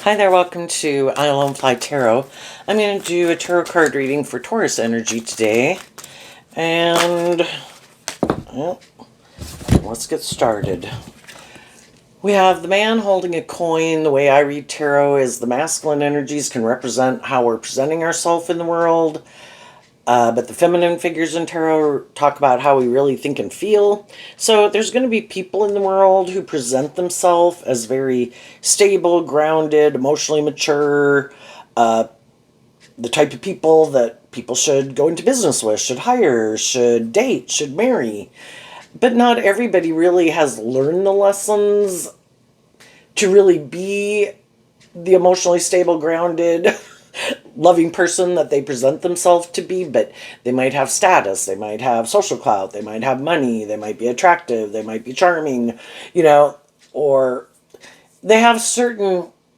Hi there, welcome to I Alone Fly Tarot. I'm going to do a tarot card reading for Taurus energy today. And, well, let's get started. We have the man holding a coin. The way I read tarot is the masculine energies can represent how we're presenting ourselves in the world. But the feminine figures in tarot talk about how we really think and feel. So there's going to be people in the world who present themselves as very stable, grounded, emotionally mature, the type of people that people should go into business with, should hire, should date, should marry. But not everybody really has learned the lessons to really be the emotionally stable, grounded, loving person that they present themselves to be. But they might have status, they might have social clout, they might have money, they might be attractive, they might be charming, or they have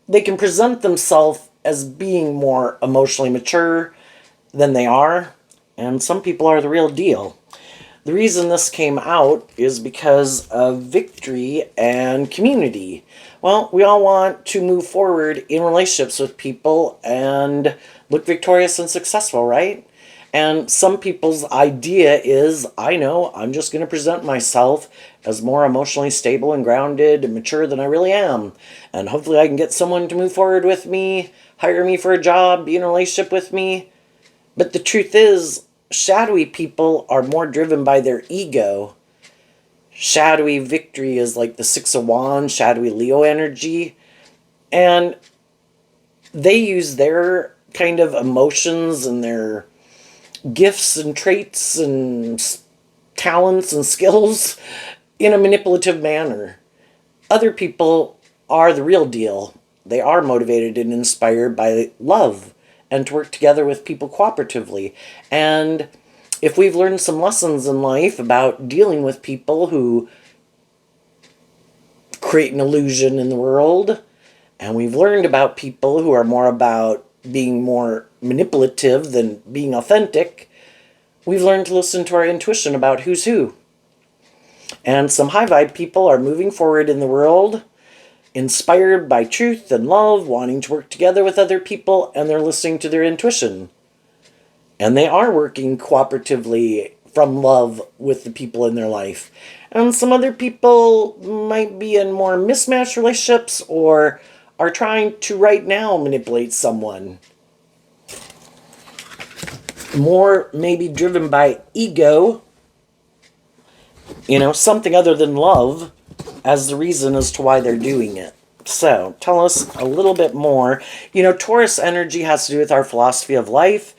they can present themselves as being more emotionally mature than they are. And some people are the real deal. The reason this came out is because of victory and community. Well, we all want to move forward in relationships with people and look victorious and successful, right? And some people's idea is, I know, I'm just going to present myself as more emotionally stable and grounded and mature than I really am. And hopefully I can get someone to move forward with me, hire me for a job, be in a relationship with me. But the truth is, shadowy people are more driven by their ego. Shadowy victory is like the Six of Wands, shadowy Leo energy. And they use their kind of emotions and their gifts and traits and talents and skills in a manipulative manner. Other people are the real deal. They are motivated and inspired by love and to work together with people cooperatively. And if we've learned some lessons in life about dealing with people who create an illusion in the world, and we've learned about people who are more about being more manipulative than being authentic, we've learned to listen to our intuition about who's who. And some high vibe people are moving forward in the world, inspired by truth and love, wanting to work together with other people, and they're listening to their intuition. And they are working cooperatively from love with the people in their life. And some other people might be in more mismatched relationships or are trying to right now manipulate someone. More maybe driven by ego, something other than love, as the reason as to why they're doing it. So, tell us a little bit more. Taurus energy has to do with our philosophy of life.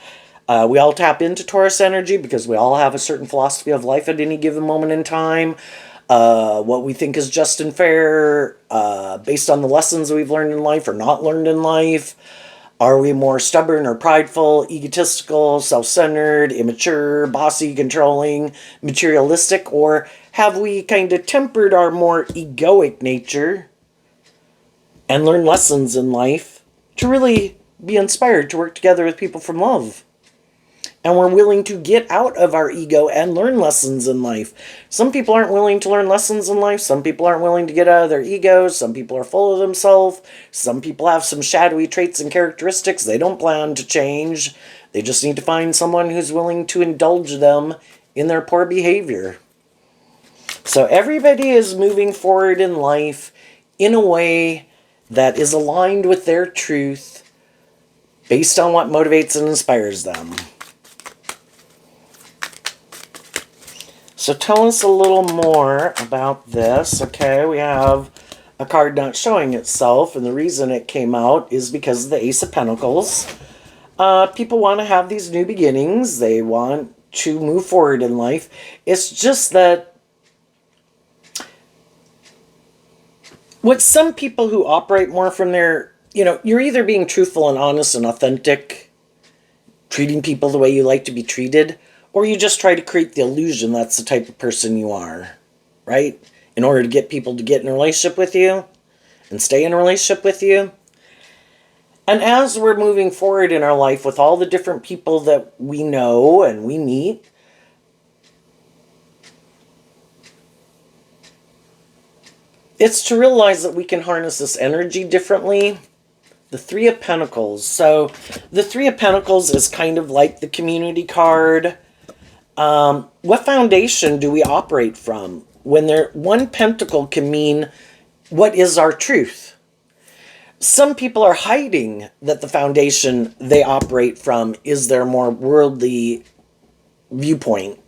We all tap into Taurus energy because we all have a certain philosophy of life at any given moment in time. What we think is just and fair, based on the lessons we've learned in life or not learned in life. Are we more stubborn or prideful, egotistical, self-centered, immature, bossy, controlling, materialistic? Or have we kind of tempered our more egoic nature and learned lessons in life to really be inspired to work together with people from love? And we're willing to get out of our ego and learn lessons in life. Some people aren't willing to learn lessons in life. Some people aren't willing to get out of their egos. Some people are full of themselves. Some people have some shadowy traits and characteristics they don't plan to change. They just need to find someone who's willing to indulge them in their poor behavior. So everybody is moving forward in life in a way that is aligned with their truth based on what motivates and inspires them. So tell us a little more about this. Okay, we have a card not showing itself, and the reason it came out is because of the Ace of Pentacles. People want to have these new beginnings. They want to move forward in life. It's just that with some people who operate more from their, you're either being truthful and honest and authentic, treating people the way you like to be treated, or you just try to create the illusion that's the type of person you are, right? In order to get people to get in a relationship with you and stay in a relationship with you. And as we're moving forward in our life with all the different people that we know and we meet, it's to realize that we can harness this energy differently The Three of Pentacles. So the Three of Pentacles is kind of like the community card. What foundation do we operate from? When one pentacle can mean, what is our truth? Some people are hiding that the foundation they operate from is their more worldly viewpoint.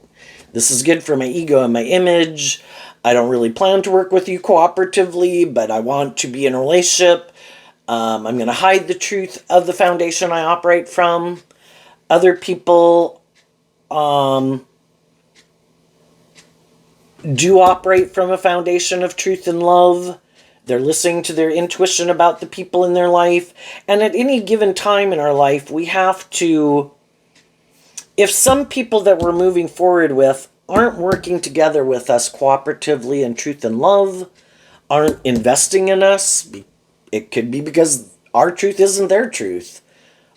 This is good for my ego and my image. I don't really plan to work with you cooperatively, but I want to be in a relationship. I'm going to hide the truth of the foundation I operate from. Other people do operate from a foundation of truth and love. They're listening to their intuition about the people in their life. And at any given time in our life, we have to, if some people that we're moving forward with aren't working together with us cooperatively in truth and love, aren't investing in us, it could be because our truth isn't their truth.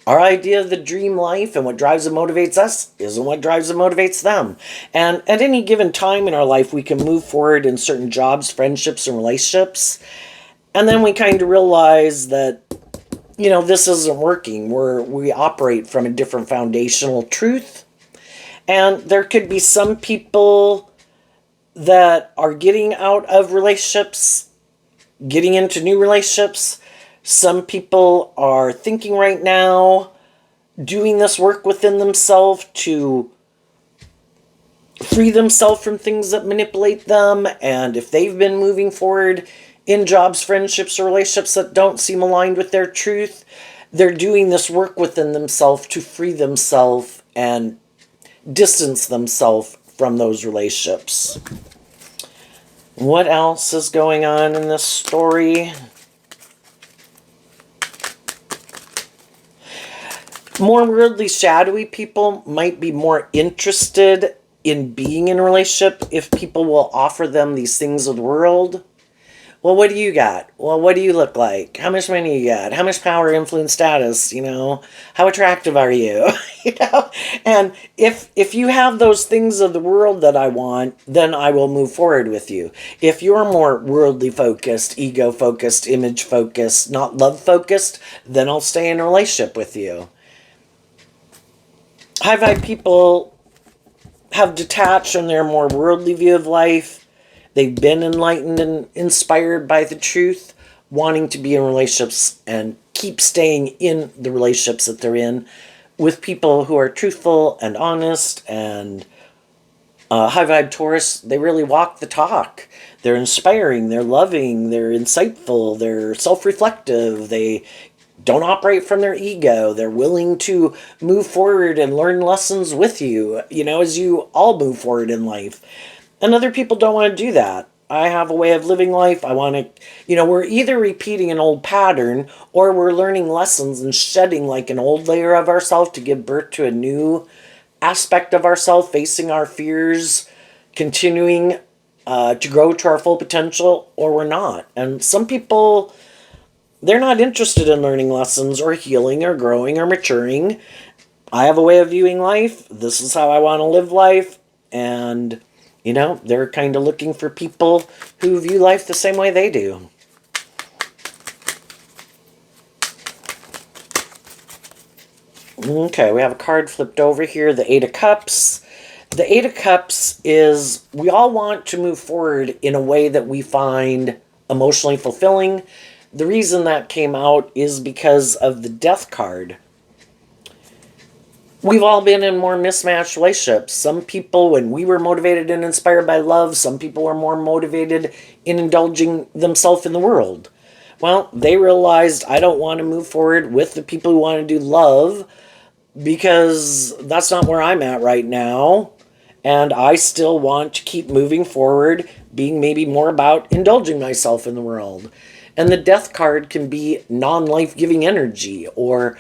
Our idea of the dream life and what drives and motivates us isn't what drives and motivates them. And at any given time in our life, we can move forward in certain jobs, friendships, and relationships. And then we kind of realize that, this isn't working. We operate from a different foundational truth. And there could be some people that are getting out of relationships, getting into new relationships. Some people are thinking right now, doing this work within themselves to free themselves from things that manipulate them. And if they've been moving forward in jobs, friendships, or relationships that don't seem aligned with their truth, they're doing this work within themselves to free themselves and distance themselves from those relationships. What else is going on in this story? More worldly, shadowy people might be more interested in being in a relationship if people will offer them these things of the world. Well, what do you got? Well, what do you look like? How much money you got? How much power, influence, status? How attractive are you? And if you have those things of the world that I want, then I will move forward with you. If you're more worldly focused, ego focused, image focused, not love focused, then I'll stay in a relationship with you. High vibe people have detached from their more worldly view of life. They've been enlightened and inspired by the truth, wanting to be in relationships and keep staying in the relationships that they're in with people who are truthful and honest. And high vibe Taurus, they really walk the talk. They're inspiring, they're loving, they're insightful, they're self-reflective, they don't operate from their ego. They're willing to move forward and learn lessons with you, as you all move forward in life. And other people don't want to do that. I have a way of living life. I want to, we're either repeating an old pattern or we're learning lessons and shedding like an old layer of ourselves to give birth to a new aspect of ourselves, facing our fears, continuing to grow to our full potential, or we're not. And some people, they're not interested in learning lessons or healing or growing or maturing. I have a way of viewing life. This is how I want to live life. And, they're kind of looking for people who view life the same way they do. Okay, we have a card flipped over here, the Eight of Cups. The Eight of Cups is, we all want to move forward in a way that we find emotionally fulfilling. The reason that came out is because of the Death card. We've all been in more mismatched relationships. Some people, when we were motivated and inspired by love, some people were more motivated in indulging themselves in the world. Well, they realized, I don't want to move forward with the people who want to do love because that's not where I'm at right now. And I still want to keep moving forward, being maybe more about indulging myself in the world. And the Death card can be non-life-giving energy, or,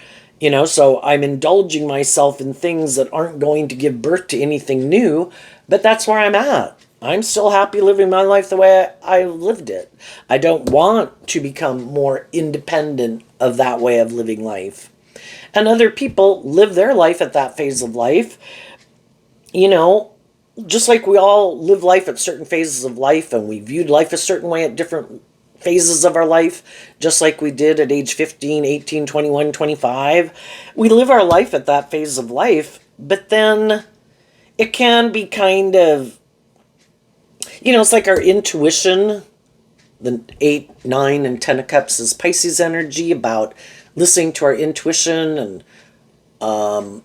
so I'm indulging myself in things that aren't going to give birth to anything new, but that's where I'm at. I'm still happy living my life the way I lived it. I don't want to become more independent of that way of living life. And other people live their life at that phase of life. Just like we all live life at certain phases of life and we viewed life a certain way at different phases of our life, just like we did at age 15, 18, 21, 25. We live our life at that phase of life, but then it can be kind of, it's like our intuition. The 8, 9, and 10 of Cups is Pisces energy, about listening to our intuition and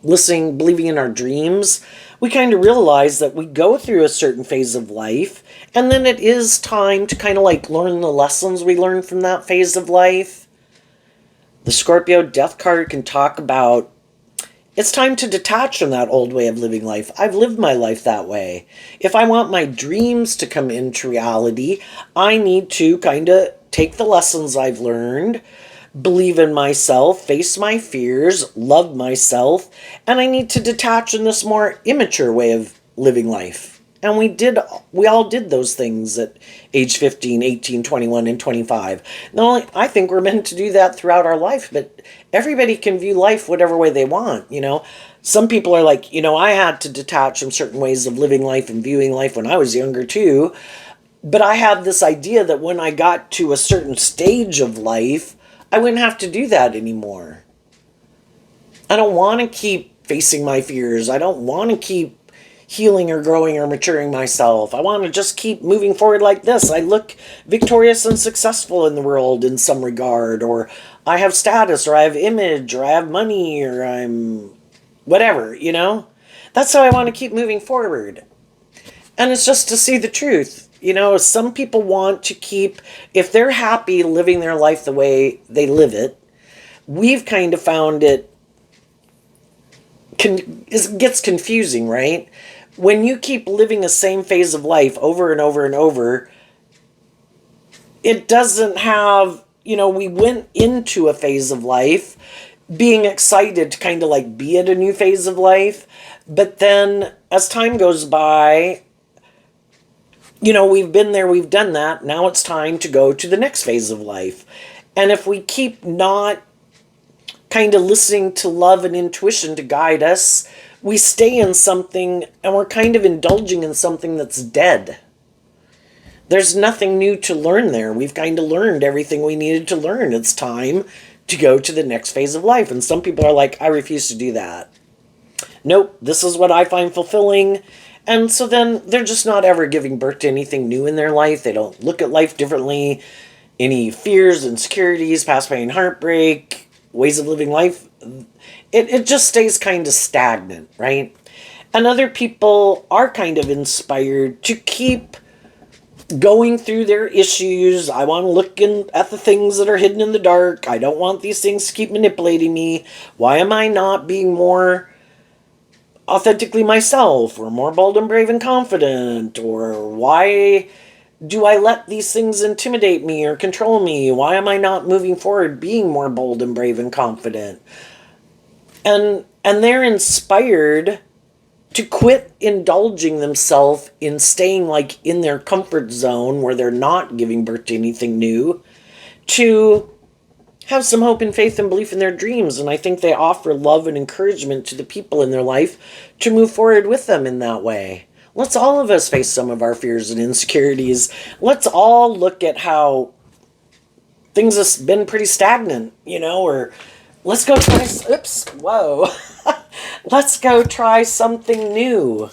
listening, believing in our dreams. We kind of realize that we go through a certain phase of life, and then it is time to kind of like learn the lessons we learned from that phase of life. The Scorpio death card can talk about it's time to detach from that old way of living life. I've lived my life that way. If I want my dreams to come into reality, I need to kind of take the lessons I've learned, believe in myself, face my fears, love myself, and I need to detach in this more immature way of living life. And we all did those things at age 15, 18, 21, and 25. Not only, I think we're meant to do that throughout our life, but everybody can view life whatever way they want, Some people are like, I had to detach from certain ways of living life and viewing life when I was younger too. But I had this idea that when I got to a certain stage of life, I wouldn't have to do that anymore. I don't want to keep facing my fears. I don't want to keep healing or growing or maturing myself. I want to just keep moving forward like this. I look victorious and successful in the world in some regard, or I have status, or I have image, or I have money, or I'm whatever, That's how I want to keep moving forward. And it's just to see the truth. Some people want to keep, if they're happy living their life the way they live it, we've kind of found it gets confusing, right? When you keep living the same phase of life over and over and over, it doesn't have, we went into a phase of life being excited to kind of like be at a new phase of life. But then as time goes by, we've been there, we've done that. Now it's time to go to the next phase of life. And if we keep not kind of listening to love and intuition to guide us, we stay in something and we're kind of indulging in something that's dead. There's nothing new to learn there. We've kind of learned everything we needed to learn. It's time to go to the next phase of life. And some people are like, I refuse to do that. Nope, this is what I find fulfilling. And so then they're just not ever giving birth to anything new in their life. They don't look at life differently. Any fears, insecurities, past pain, heartbreak, ways of living life, it just stays kind of stagnant, right? And other people are kind of inspired to keep going through their issues. I want to look at the things that are hidden in the dark. I don't want these things to keep manipulating me. Why am I not being more authentically myself, or more bold and brave and confident? Or why do I let these things intimidate me or control me? Why am I not moving forward, being more bold and brave and confident? And they're inspired to quit indulging themselves in staying like in their comfort zone where they're not giving birth to anything new, to have some hope and faith and belief in their dreams. And I think they offer love and encouragement to the people in their life to move forward with them in that way. Let's all of us face some of our fears and insecurities. Let's all look at how things have been pretty stagnant, or let's go try, let's go try something new.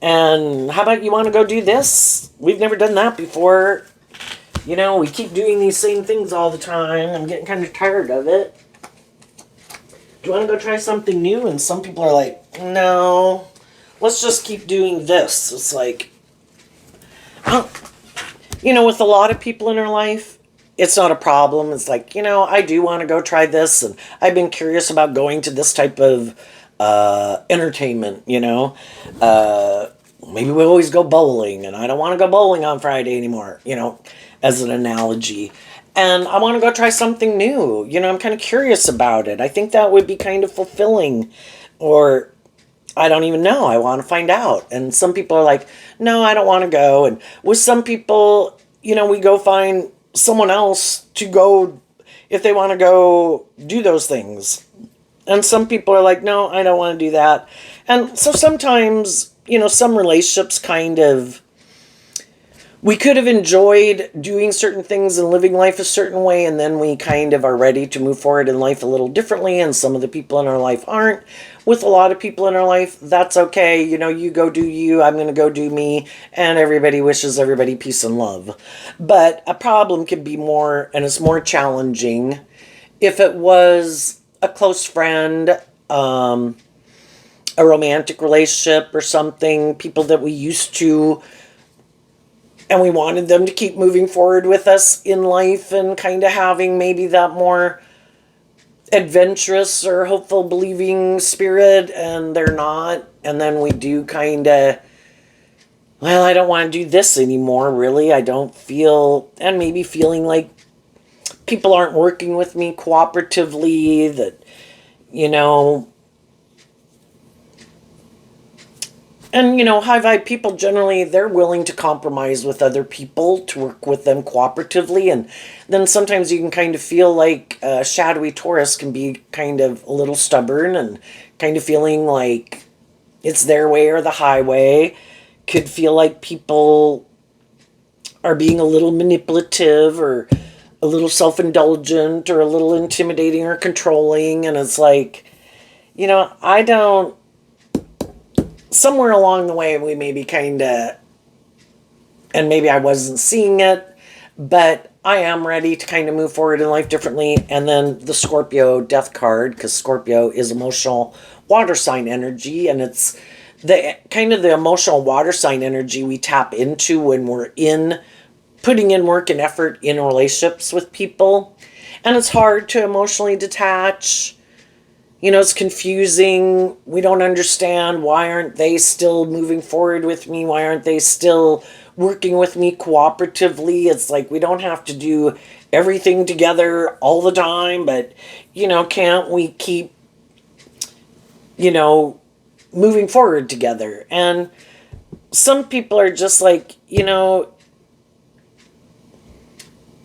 And how about you want to go do this? We've never done that before. We keep doing these same things all the time. I'm getting kind of tired of it. Do you want to go try something new? And some people are like, no, let's just keep doing this. It's like, with a lot of people in our life, it's not a problem. It's like, I do want to go try this, and I've been curious about going to this type of entertainment, maybe we always go bowling, and I don't want to go bowling on Friday anymore, as an analogy. And I want to go try something new. I'm kind of curious about it. I think that would be kind of fulfilling. Or I don't even know. I want to find out. And some people are like, no, I don't want to go. And with some people, we go find someone else to go if they want to go do those things. And some people are like, no, I don't want to do that. And so sometimes, some relationships kind of we could have enjoyed doing certain things and living life a certain way, and then we kind of are ready to move forward in life a little differently, and some of the people in our life aren't. With a lot of people in our life, that's okay. You know, you go do you, I'm going to go do me, and everybody wishes everybody peace and love. But a problem can be more, and it's more challenging if it was a close friend, a romantic relationship or something, people that we used to, and we wanted them to keep moving forward with us in life and kind of having maybe that more adventurous or hopeful believing spirit, and they're not. And then we do kind of, well, I don't want to do this anymore, really. I don't feel, and maybe feeling like people aren't working with me cooperatively, that, you know, and, you know, high vibe people generally, they're willing to compromise with other people to work with them cooperatively. And then sometimes you can kind of feel like a shadowy Taurus can be kind of a little stubborn and kind of feeling like it's their way or the highway. Could feel like people are being a little manipulative or a little self-indulgent or a little intimidating or controlling. And it's like, you know, I don't, somewhere along the way we maybe kind of, and maybe I wasn't seeing it, but I am ready to kind of move forward in life differently. And then the Scorpio death card, because Scorpio is emotional water sign energy, and it's the kind of the emotional water sign energy we tap into when we're in putting in work and effort in relationships with people. And it's hard to emotionally detach. You know, it's confusing. We don't understand, why aren't they still moving forward with me? Why aren't they still working with me cooperatively? It's like we don't have to do everything together all the time, but, you know, can't we keep, you know, moving forward together? And some people are just like, you know,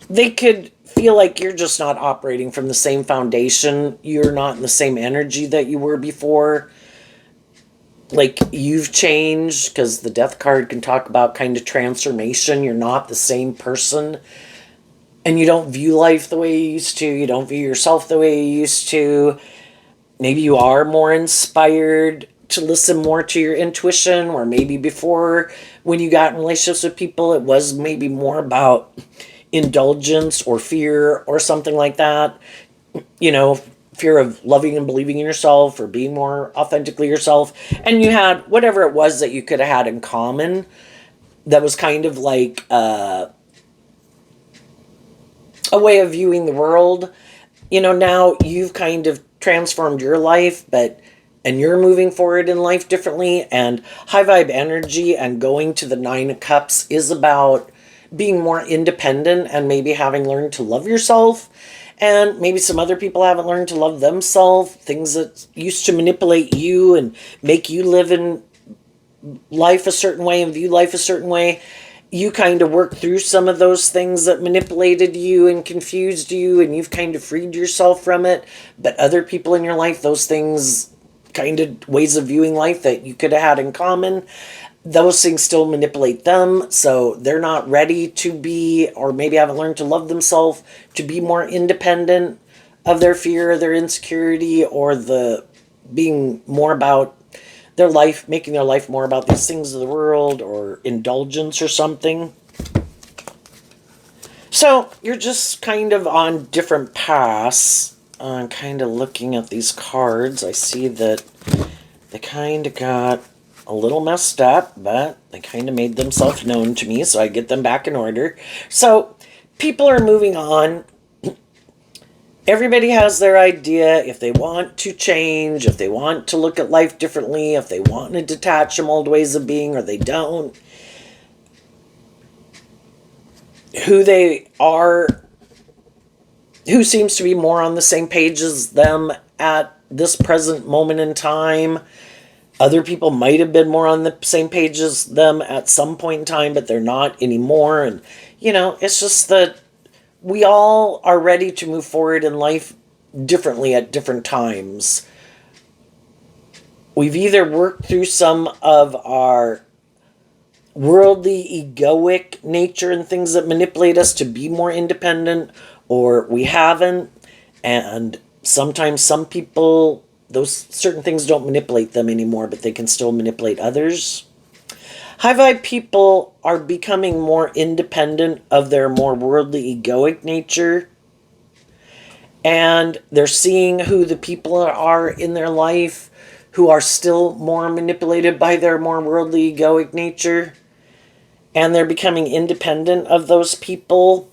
they could feel like you're just not operating from the same foundation. You're not in the same energy that you were before. Like you've changed, because the death card can talk about kind of transformation. You're not the same person, and you don't view life the way you used to. You don't view yourself the way you used to. Maybe you are more inspired to listen more to your intuition, or maybe before, when you got in relationships with people, it was maybe more about indulgence or fear or something like that. You know, fear of loving and believing in yourself or being more authentically yourself. And you had whatever it was that you could have had in common that was kind of like a way of viewing the world. You know, now you've kind of transformed your life, and you're moving forward in life differently. And high vibe energy and going to the Nine of Cups is about being more independent and maybe having learned to love yourself. And maybe some other people haven't learned to love themselves. Things that used to manipulate you and make you live in life a certain way and view life a certain way. You kind of worked through some of those things that manipulated you and confused you, and you've kind of freed yourself from it. But other people in your life, those things, kind of ways of viewing life that you could have had in common, those things still manipulate them. So they're not ready to be, or maybe haven't learned to love themselves, to be more independent of their fear, their insecurity, or the being more about their life, making their life more about these things of the world or indulgence or something. So you're just kind of on different paths. Kind of looking at these cards, I see that they kind of got a little messed up, but they kind of made themselves known to me, so I get them back in order. So people are moving on. Everybody has their idea. If they want to change, if they want to look at life differently, if they want to detach from old ways of being, or they don't, who they are, who seems to be more on the same page as them at this present moment in time. Other people might have been more on the same page as them at some point in time, but they're not anymore. And, you know, it's just that we all are ready to move forward in life differently at different times. We've either worked through some of our worldly, egoic nature and things that manipulate us to be more independent, or we haven't. And sometimes some people, those certain things don't manipulate them anymore, but they can still manipulate others. High vibe people are becoming more independent of their more worldly, egoic nature. And they're seeing who the people are in their life who are still more manipulated by their more worldly, egoic nature. And they're becoming independent of those people,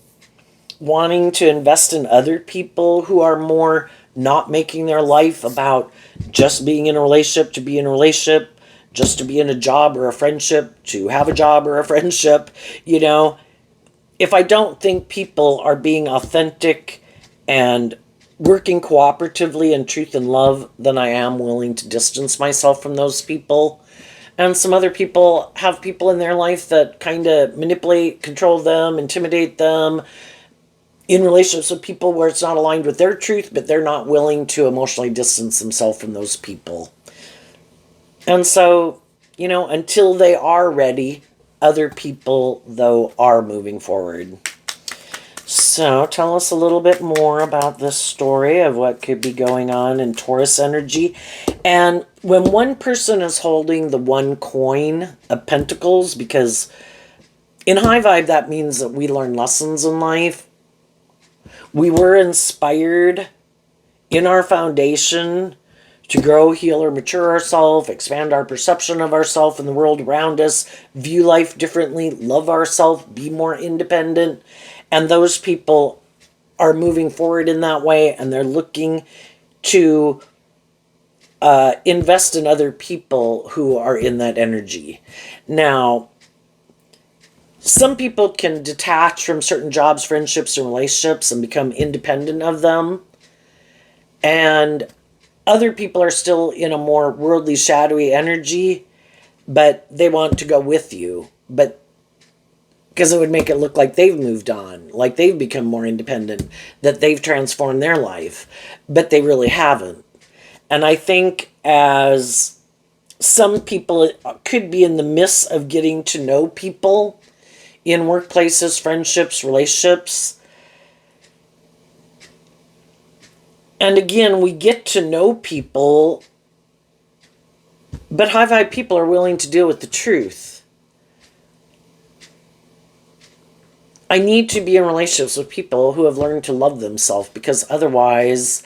wanting to invest in other people who are more not making their life about just being in a relationship to be in a relationship, just to be in a job or a friendship, to have a job or a friendship. You know, if I don't think people are being authentic and working cooperatively in truth and love, then I am willing to distance myself from those people. And some other people have people in their life that kind of manipulate, control them, intimidate them in relationships with people where it's not aligned with their truth, but they're not willing to emotionally distance themselves from those people. And so, you know, until they are ready, other people, though, are moving forward. So tell us a little bit more about this story of what could be going on in Taurus energy. And when one person is holding the one coin of pentacles, because in high vibe that means that we learn lessons in life. We were inspired in our foundation to grow, heal, or mature ourselves, expand our perception of ourselves and the world around us, view life differently, love ourselves, be more independent. And those people are moving forward in that way, and they're looking to invest in other people who are in that energy. Now, some people can detach from certain jobs, friendships, and relationships and become independent of them. And other people are still in a more worldly, shadowy energy, but they want to go with you. But because it would make it look like they've moved on, like they've become more independent, that they've transformed their life, but they really haven't. And I think as some people could be in the midst of getting to know people in workplaces, friendships, relationships. And again, we get to know people, but high vibe people are willing to deal with the truth. I need to be in relationships with people who have learned to love themselves, because otherwise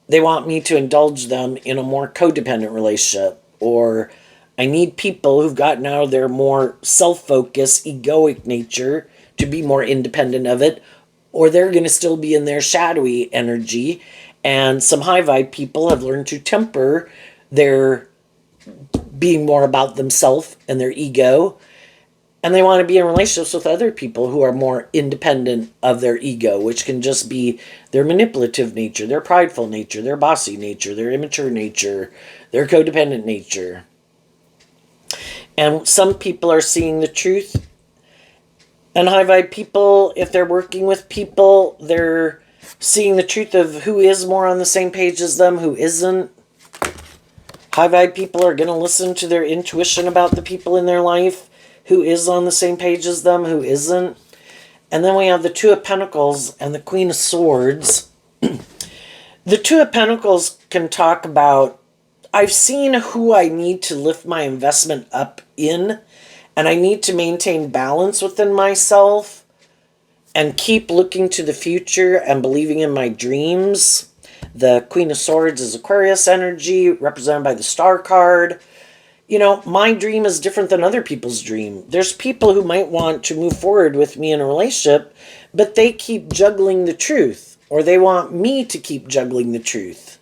they want me to indulge them in a more codependent relationship. Or I need people who've gotten out of their more self-focused, egoic nature to be more independent of it, or they're going to still be in their shadowy energy. And some high vibe people have learned to temper their being more about themselves and their ego. And they want to be in relationships with other people who are more independent of their ego, which can just be their manipulative nature, their prideful nature, their bossy nature, their immature nature, their codependent nature. And some people are seeing the truth. And high vibe people, if they're working with people, they're seeing the truth of who is more on the same page as them, who isn't. High vibe people are going to listen to their intuition about the people in their life, who is on the same page as them, who isn't. And then we have the Two of Pentacles and the Queen of Swords. The Two of Pentacles can talk about, I've seen who I need to lift my investment up in, and I need to maintain balance within myself and keep looking to the future and believing in my dreams. The Queen of Swords is Aquarius energy, represented by the Star card. You know, my dream is different than other people's dream. There's people who might want to move forward with me in a relationship, but they keep juggling the truth, or they want me to keep juggling the truth.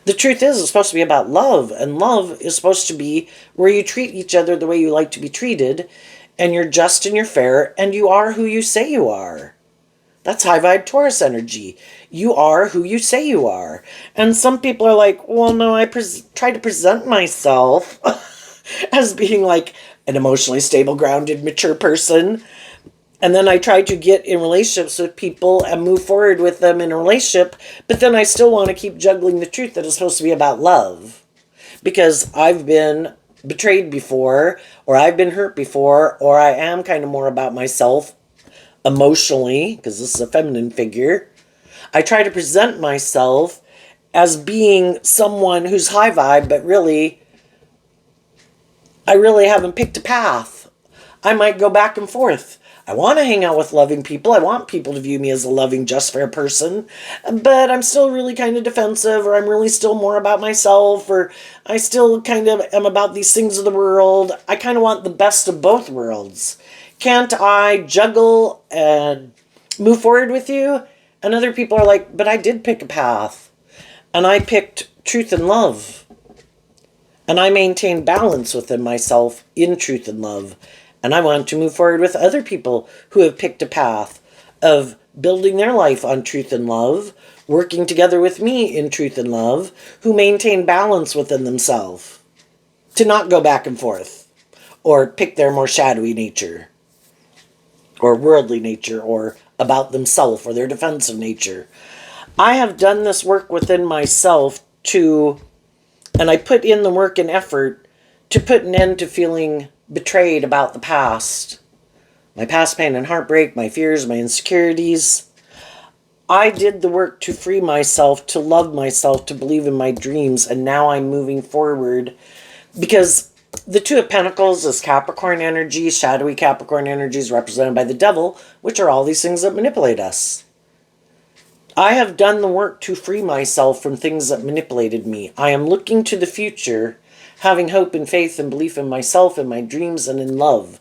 The truth is, it's supposed to be about love, and love is supposed to be where you treat each other the way you like to be treated, and you're just and you're fair, and you are who you say you are. That's high vibe Taurus energy. You are who you say you are. And some people are like, well, no, I try to present myself as being like an emotionally stable, grounded, mature person. And then I try to get in relationships with people and move forward with them in a relationship. But then I still want to keep juggling the truth that is supposed to be about love. Because I've been betrayed before, or I've been hurt before, or I am kind of more about myself emotionally, because this is a feminine figure, I try to present myself as being someone who's high vibe, but really, I really haven't picked a path. I might go back and forth. I want to hang out with loving people. I want people to view me as a loving, just, fair person. But I'm still really kind of defensive, or I'm really still more about myself, or I still kind of am about these things of the world. I kind of want the best of both worlds. Can't I juggle and move forward with you? And other people are like, but I did pick a path. And I picked truth and love. And I maintain balance within myself in truth and love. And I want to move forward with other people who have picked a path of building their life on truth and love, working together with me in truth and love, who maintain balance within themselves, to not go back and forth or pick their more shadowy nature or worldly nature or about themselves or their defensive nature. I have done this work within myself and I put in the work and effort to put an end to feeling betrayed about the past. My past pain and heartbreak, my fears, my insecurities. I did the work to free myself, to love myself, to believe in my dreams, and now I'm moving forward because the Two of Pentacles is Capricorn energy, shadowy Capricorn energy is represented by the devil, which are all these things that manipulate us. I have done the work to free myself from things that manipulated me. I am looking to the future, having hope and faith and belief in myself and my dreams and in love.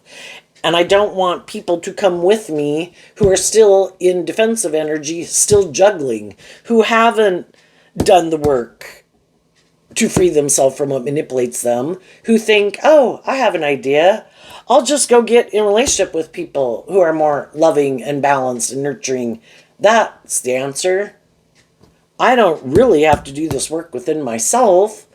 And I don't want people to come with me who are still in defensive energy, still juggling, who haven't done the work to free themselves from what manipulates them, who think, oh, I have an idea. I'll just go get in a relationship with people who are more loving and balanced and nurturing. That's the answer. I don't really have to do this work within myself.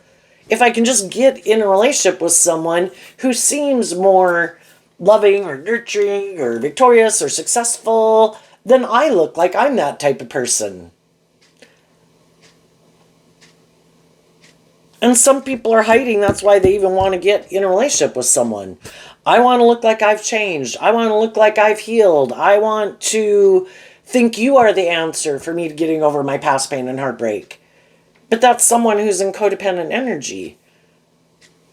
If I can just get in a relationship with someone who seems more loving or nurturing or victorious or successful, then I look like I'm that type of person. And some people are hiding. That's why they even want to get in a relationship with someone. I want to look like I've changed. I want to look like I've healed. I want to think you are the answer for me getting over my past pain and heartbreak. But that's someone who's in codependent energy.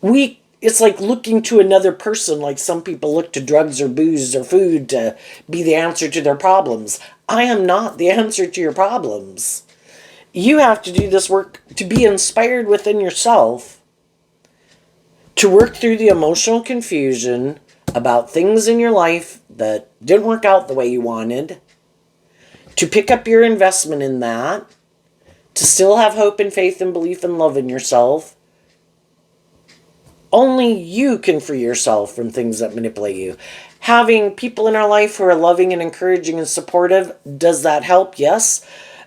It's like looking to another person, like some people look to drugs or booze or food to be the answer to their problems. I am not the answer to your problems. You have to do this work to be inspired within yourself, to work through the emotional confusion about things in your life that didn't work out the way you wanted, to pick up your investment in that, to still have hope and faith and belief and love in yourself. Only you can free yourself from things that manipulate you. Having people in our life who are loving and encouraging and supportive, does that help? Yes.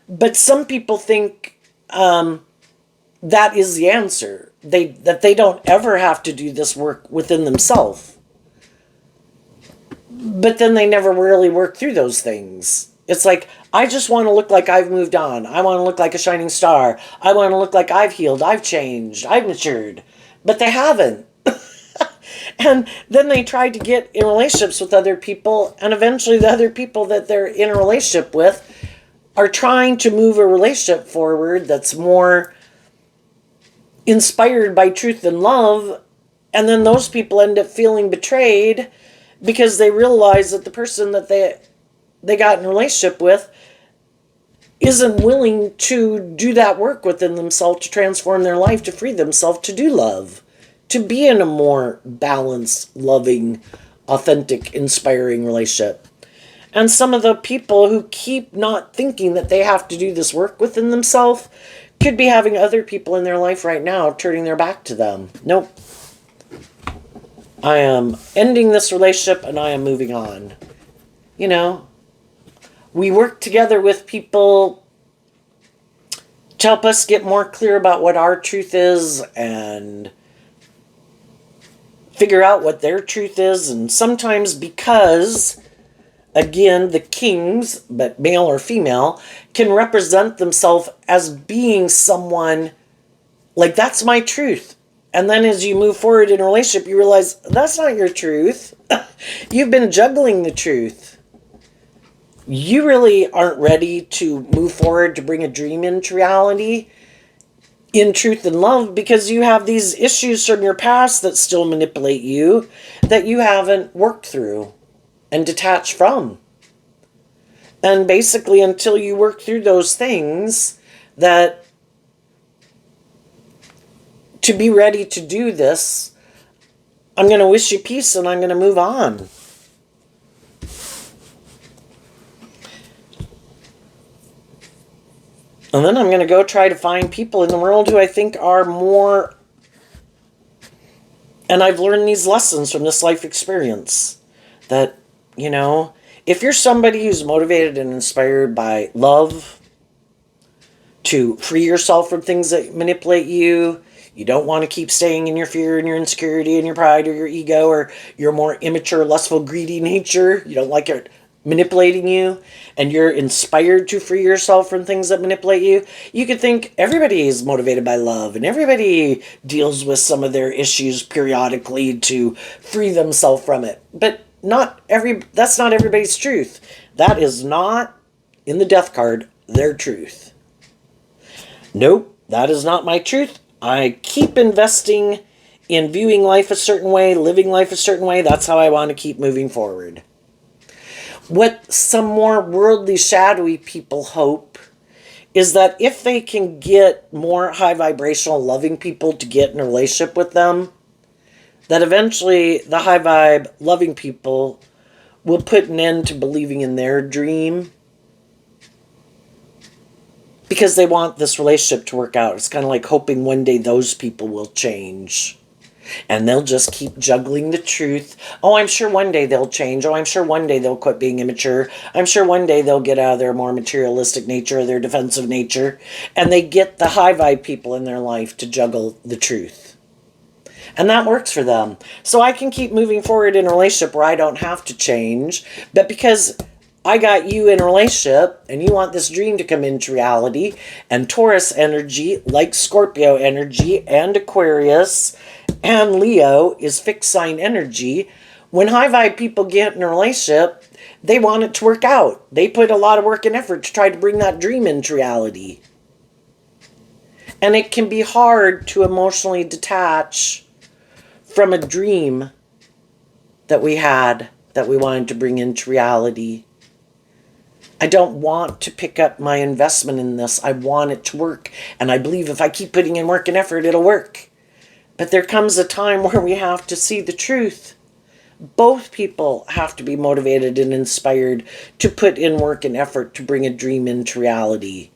But some people think that is the answer. That they don't ever have to do this work within themselves. But then they never really work through those things. It's like, I just want to look like I've moved on. I want to look like a shining star. I want to look like I've healed, I've changed, I've matured. But they haven't. And then they try to get in relationships with other people, and eventually the other people that they're in a relationship with are trying to move a relationship forward that's more inspired by truth and love, and then those people end up feeling betrayed because they realize that the person that they got in a relationship with isn't willing to do that work within themselves to transform their life, to free themselves, to do love, to be in a more balanced, loving, authentic, inspiring relationship. And some of the people who keep not thinking that they have to do this work within themselves could be having other people in their life right now turning their back to them. Nope. I am ending this relationship and I am moving on. You know, we work together with people to help us get more clear about what our truth is and figure out what their truth is. And sometimes because, again, the kings, but male or female, can represent themselves as being someone like, that's my truth. And then as you move forward in a relationship, you realize that's not your truth. You've been juggling the truth. You really aren't ready to move forward to bring a dream into reality in truth and love because you have these issues from your past that still manipulate you that you haven't worked through and detached from. And basically, until you work through those things, that to be ready to do this, I'm going to wish you peace and I'm going to move on. And then I'm going to go try to find people in the world who I think are more... And I've learned these lessons from this life experience. That, you know, if you're somebody who's motivated and inspired by love, to free yourself from things that manipulate you, you don't want to keep staying in your fear and your insecurity and your pride or your ego or your more immature, lustful, greedy nature, you don't like it manipulating you, and you're inspired to free yourself from things that manipulate you, you could think everybody is motivated by love and everybody deals with some of their issues periodically to free themselves from it. But that's not everybody's truth. That is not, in the death card, their truth. Nope, that is not my truth. I keep investing in viewing life a certain way, living life a certain way. That's how I want to keep moving forward. What some more worldly, shadowy people hope is that if they can get more high vibrational, loving people to get in a relationship with them, that eventually the high vibe, loving people will put an end to believing in their dream because they want this relationship to work out. It's kind of like hoping one day those people will change. And they'll just keep juggling the truth. Oh, I'm sure one day they'll change. Oh, I'm sure one day they'll quit being immature. I'm sure one day they'll get out of their more materialistic nature, their defensive nature. And they get the high vibe people in their life to juggle the truth. And that works for them. So I can keep moving forward in a relationship where I don't have to change. But because I got you in a relationship and you want this dream to come into reality, and Taurus energy, like Scorpio energy and Aquarius and Leo, is fixed sign energy. When high vibe people get in a relationship, they want it to work out. They put a lot of work and effort to try to bring that dream into reality. And it can be hard to emotionally detach from a dream that we had, that we wanted to bring into reality. I don't want to pick up my investment in this. I want it to work. And I believe if I keep putting in work and effort, it'll work. But there comes a time where we have to see the truth. Both people have to be motivated and inspired to put in work and effort to bring a dream into reality.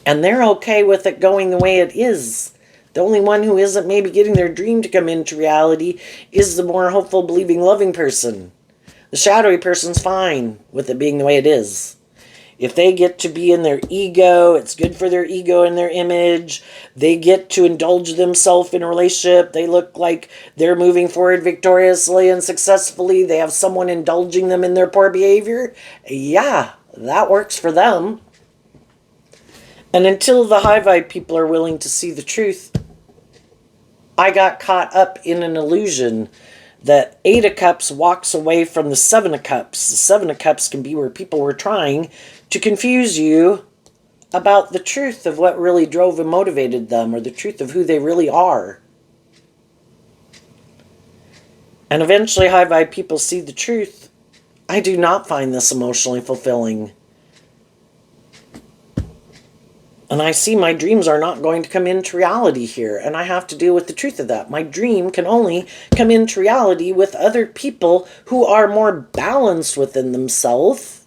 And they're okay with it going the way it is. The only one who isn't maybe getting their dream to come into reality is the more hopeful, believing, loving person. The shadowy person's fine with it being the way it is. If they get to be in their ego, it's good for their ego and their image. They get to indulge themselves in a relationship. They look like they're moving forward victoriously and successfully. They have someone indulging them in their poor behavior. Yeah, that works for them. And until the high vibe people are willing to see the truth, I got caught up in an illusion that Eight of Cups walks away from the Seven of Cups. The Seven of Cups can be where people were trying to confuse you about the truth of what really drove and motivated them, or the truth of who they really are. And eventually high vibe people see the truth. I do not find this emotionally fulfilling. And I see my dreams are not going to come into reality here. And I have to deal with the truth of that. My dream can only come into reality with other people who are more balanced within themselves.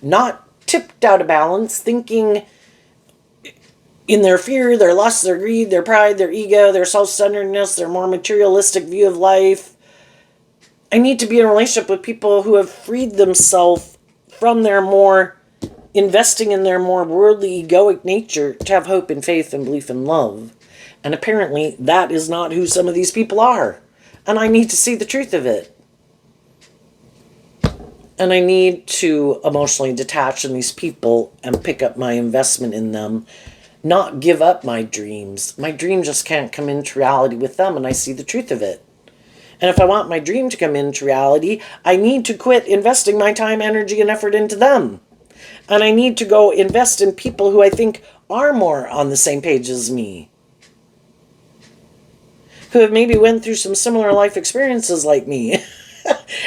Not tipped out of balance, thinking in their fear, their lust, their greed, their pride, their ego, their self-centeredness, their more materialistic view of life. I need to be in a relationship with people who have freed themselves from their more investing in their more worldly, egoic nature to have hope and faith and belief and love. And apparently that is not who some of these people are. And I need to see the truth of it. And I need to emotionally detach from these people and pick up my investment in them not give up my dreams. My dream just can't come into reality with them, and I see the truth of it. And if I want my dream to come into reality, I need to quit investing my time, energy, and effort into them. And I need to go invest in people who I think are more on the same page as me, who have maybe went through some similar life experiences like me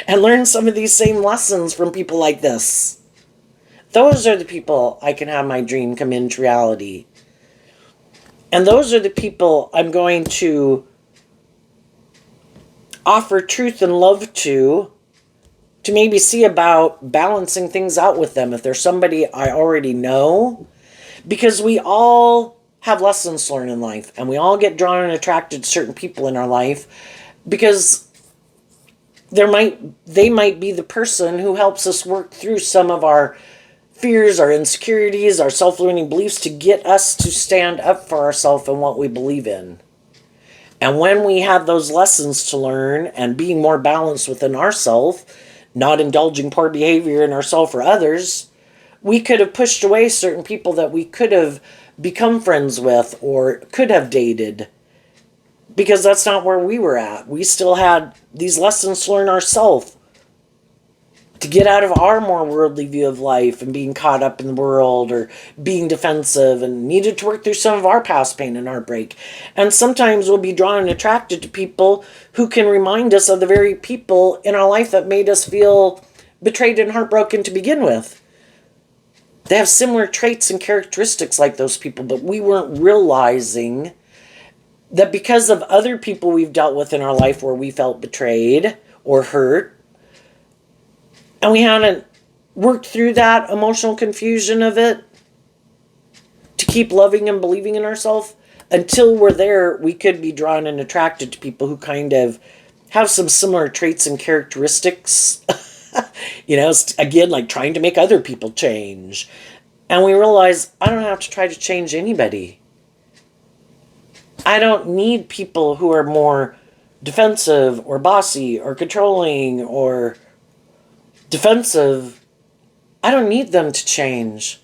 and learned some of these same lessons from people like this. Those are the people I can have my dream come into reality. And those are the people I'm going to offer truth and love to maybe see about balancing things out with them if there's somebody I already know. Because we all have lessons to learn in life, and we all get drawn and attracted to certain people in our life because they might be the person who helps us work through some of our fears, our insecurities, our self-limiting beliefs to get us to stand up for ourselves and what we believe in. And when we have those lessons to learn and being more balanced within ourselves, not indulging poor behavior in ourselves or others, we could have pushed away certain people that we could have become friends with or could have dated, because that's not where we were at. We still had these lessons to learn ourselves, to get out of our more worldly view of life and being caught up in the world or being defensive, and needed to work through some of our past pain and heartbreak. And sometimes we'll be drawn and attracted to people who can remind us of the very people in our life that made us feel betrayed and heartbroken to begin with. They have similar traits and characteristics like those people, but we weren't realizing that because of other people we've dealt with in our life where we felt betrayed or hurt, and we hadn't worked through that emotional confusion of it to keep loving and believing in ourselves, until we're there, we could be drawn and attracted to people who kind of have some similar traits and characteristics. Again, like trying to make other people change. And we realize, I don't have to try to change anybody. I don't need people who are more defensive or bossy or controlling or defensive. I don't need them to change.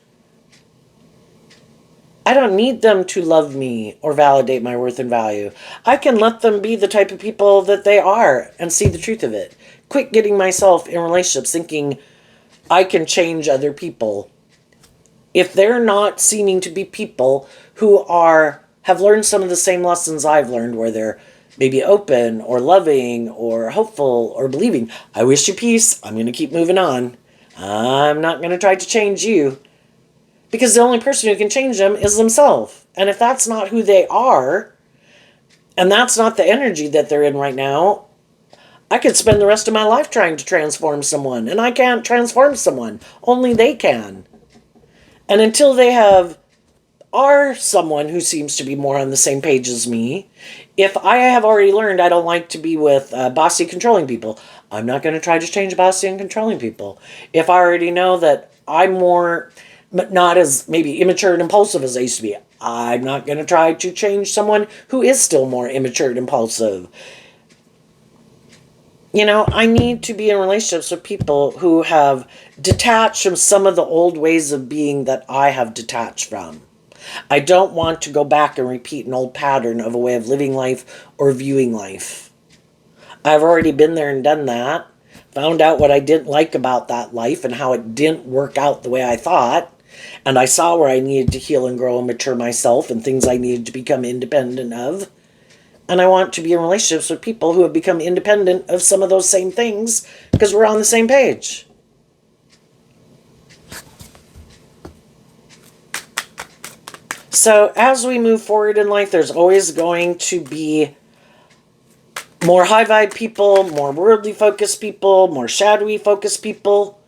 I don't need them to love me or validate my worth and value. I can let them be the type of people that they are and see the truth of it. Quit getting myself in relationships thinking I can change other people. If they're not seeming to be people who have learned some of the same lessons I've learned, where they're maybe open or loving or hopeful or believing, I wish you peace, I'm going to keep moving on. I'm not going to try to change you. Because the only person who can change them is themselves. And if that's not who they are, and that's not the energy that they're in right now, I could spend the rest of my life trying to transform someone, and I can't transform someone. Only they can. And until they are someone who seems to be more on the same page as me, if I have already learned I don't like to be with bossy, controlling people, I'm not going to try to change bossy and controlling people. If I already know that I'm more, not as maybe immature and impulsive as I used to be, I'm not going to try to change someone who is still more immature and impulsive. I need to be in relationships with people who have detached from some of the old ways of being that I have detached from. I don't want to go back and repeat an old pattern of a way of living life or viewing life. I've already been there and done that. Found out what I didn't like about that life and how it didn't work out the way I thought. And I saw where I needed to heal and grow and mature myself and things I needed to become independent of. And I want to be in relationships with people who have become independent of some of those same things because we're on the same page. So as we move forward in life, there's always going to be more high vibe people, more worldly focused people, more shadowy focused people.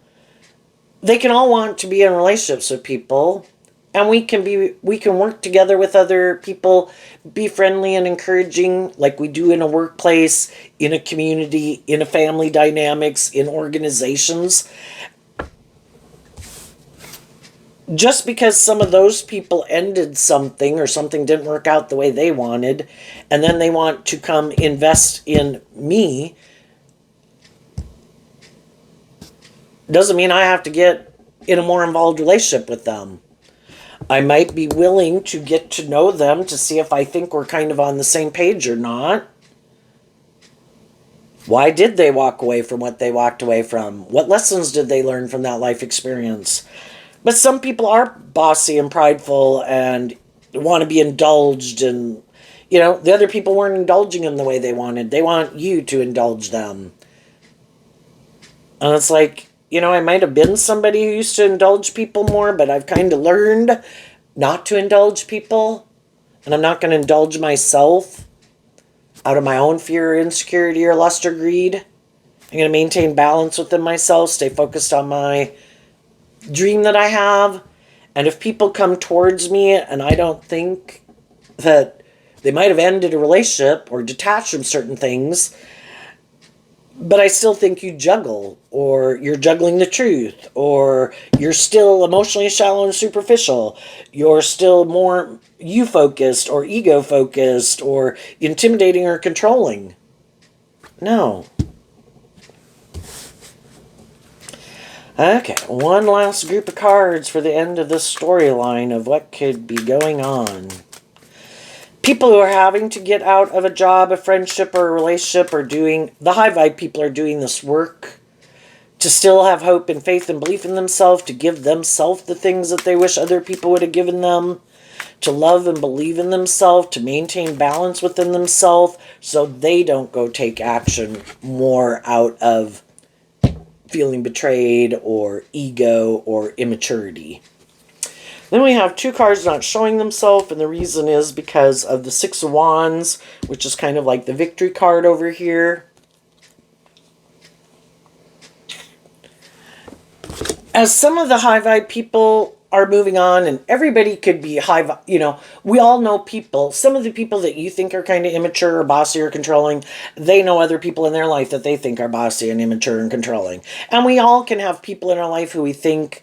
They can all want to be in relationships with people. And we can work together with other people, be friendly and encouraging like we do in a workplace, in a community, in a family dynamics, in organizations. Just because some of those people ended something or something didn't work out the way they wanted, and then they want to come invest in me, doesn't mean I have to get in a more involved relationship with them. I might be willing to get to know them to see if I think we're kind of on the same page or not. Why did they walk away from what they walked away from? What lessons did they learn from that life experience? But some people are bossy and prideful and want to be indulged, and the other people weren't indulging them the way they wanted. They want you to indulge them. And it's like, I might have been somebody who used to indulge people more, but I've kind of learned not to indulge people. And I'm not going to indulge myself out of my own fear or insecurity or lust or greed. I'm going to maintain balance within myself, stay focused on my dream that I have. And if people come towards me and I don't think that they might have ended a relationship or detached from certain things, but I still think you juggle, or you're juggling the truth, or you're still emotionally shallow and superficial, you're still more you-focused or ego-focused or intimidating or controlling. No. Okay, one last group of cards for the end of this storyline of what could be going on. People who are having to get out of a job, a friendship, or a relationship are doing, the high vibe people are doing this work to still have hope and faith and belief in themselves, to give themselves the things that they wish other people would have given them, to love and believe in themselves, to maintain balance within themselves so they don't go take action more out of feeling betrayed or ego or immaturity. Then we have two cards not showing themselves, and the reason is because of the Six of Wands, which is kind of like the victory card over here. As some of the high vibe people are moving on, and everybody could be high vibe, we all know people. Some of the people that you think are kind of immature or bossy or controlling, they know other people in their life that they think are bossy and immature and controlling. And we all can have people in our life who we think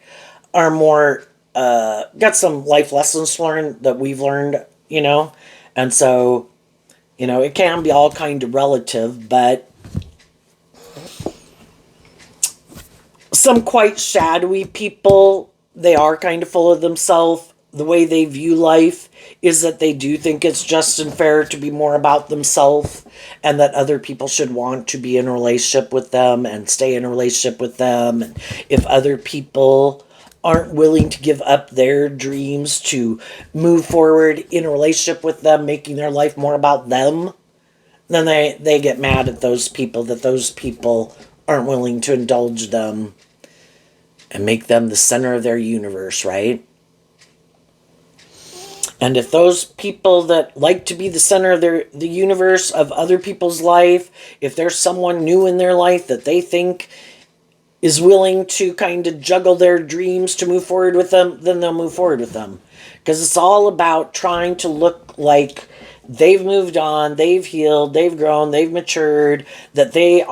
are more got some life lessons learned that we've learned, and so, it can be all kind of relative, but some quite shadowy people, they are kind of full of themselves. The way they view life is that they do think it's just and fair to be more about themselves, and that other people should want to be in a relationship with them and stay in a relationship with them. And if other people aren't willing to give up their dreams to move forward in a relationship with them, making their life more about them, then they get mad at those people, that those people aren't willing to indulge them and make them the center of their universe, right? And if those people that like to be the center of the universe of other people's life, if there's someone new in their life that they think is willing to kind of juggle their dreams to move forward with them, then they'll move forward with them. Because it's all about trying to look like they've moved on, they've healed, they've grown, they've matured, that they